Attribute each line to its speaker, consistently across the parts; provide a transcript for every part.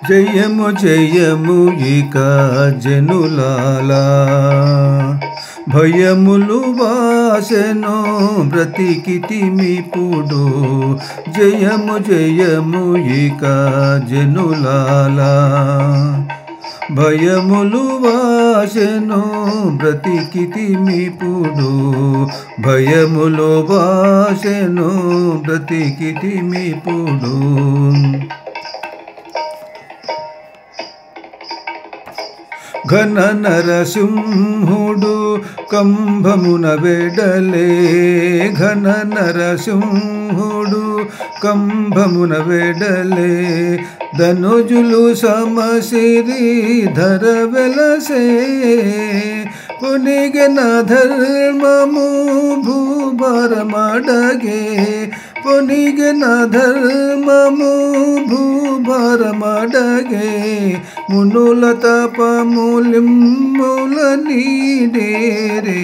Speaker 1: జయము జయము ఇక జనులాలా, భయములు వాసెను బ్రతికితిమిప్పుడు. జయము జయము ఇక జనులాలా, భయములు వాసెను బ్రతికితిమిప్పుడు. భయములు వాసెను బ్రతికితిమిప్పుడు. ఘన నరసింహుడు కంభమున వెడలే, ఘన నరసింహుడు కంభమున వెడలే. ధనుజులు సమసిరి ధర వెలసే, పొనిగెన ధర్మము భూభారమడగే. పొనిగెన ధర్మము భూభారమడగే. మునుల తపములిమ్ముల నీడేరే,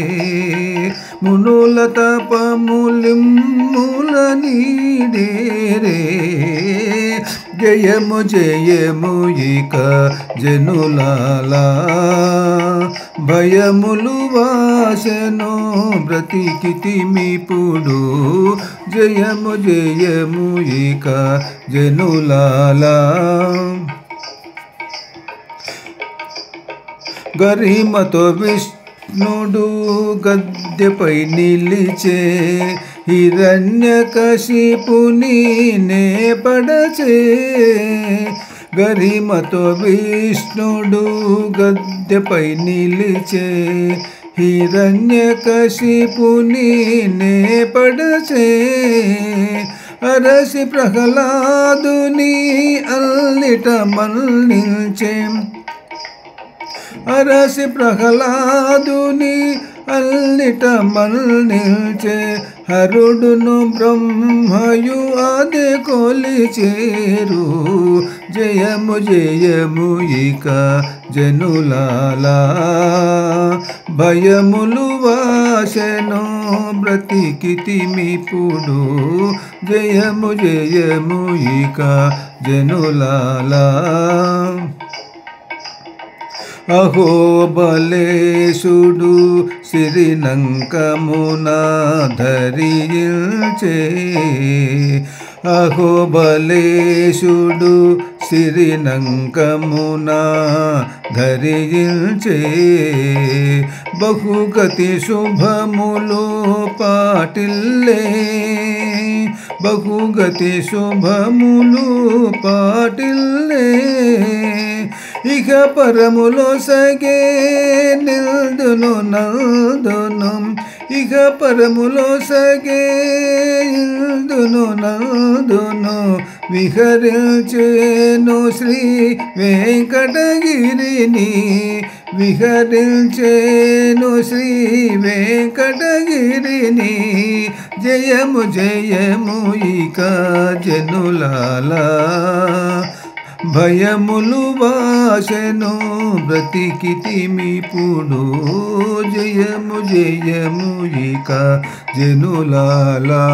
Speaker 1: మునుల తపములిమ్ముల నీడేరే. జయము జయము ఇక జనులాలా, భయములు వాసెను బ్రతికితిమిప్పుడు. జయము జయము ఇక జనులాలా. గరిమతో విష్ణుడు గద్దెపై నిలిచే, హిరణ్యకశిపుని నే పడచే. గరిమతో విష్ణుడు గద్దెపై నిలిచే, హిరణ్యకశిపుని నే పడచే. అరసి ప్రహ్లాదుని అల్లిట మన్నించే, అరసి ప్రహ్లాదుని అల్లిట మన్నించే. హరుడును బ్రహ్మయు ఆది కొలిచేరు. జయము జయము ఇక జనులాలా, భయములు వాసెను బ్రతికితిమిప్పుడు. జయము జయము ఇక జనులాలా. అహోబలేశుడు సిరినంకమున ధరించే, అహోబలేశుడు సిరినంకమున ధరించే. బహుగతి శుభములు పాటిల్లే, బహుగతి శుభములు పాటిల్లే. ఇక పరములో సగే నిల్దును నందును, ఇక పరములో సగే నిల్దును నందును. విహరించేను శ్రీ వెంకటగిరిని, విహరించేను శ్రీ వెంకటగిరిని. జయము జయము ఇక జనులాలా, భయములు వాసెను బ్రతికితిమిప్పుడు. జయము జయము ఇక జనులాలా.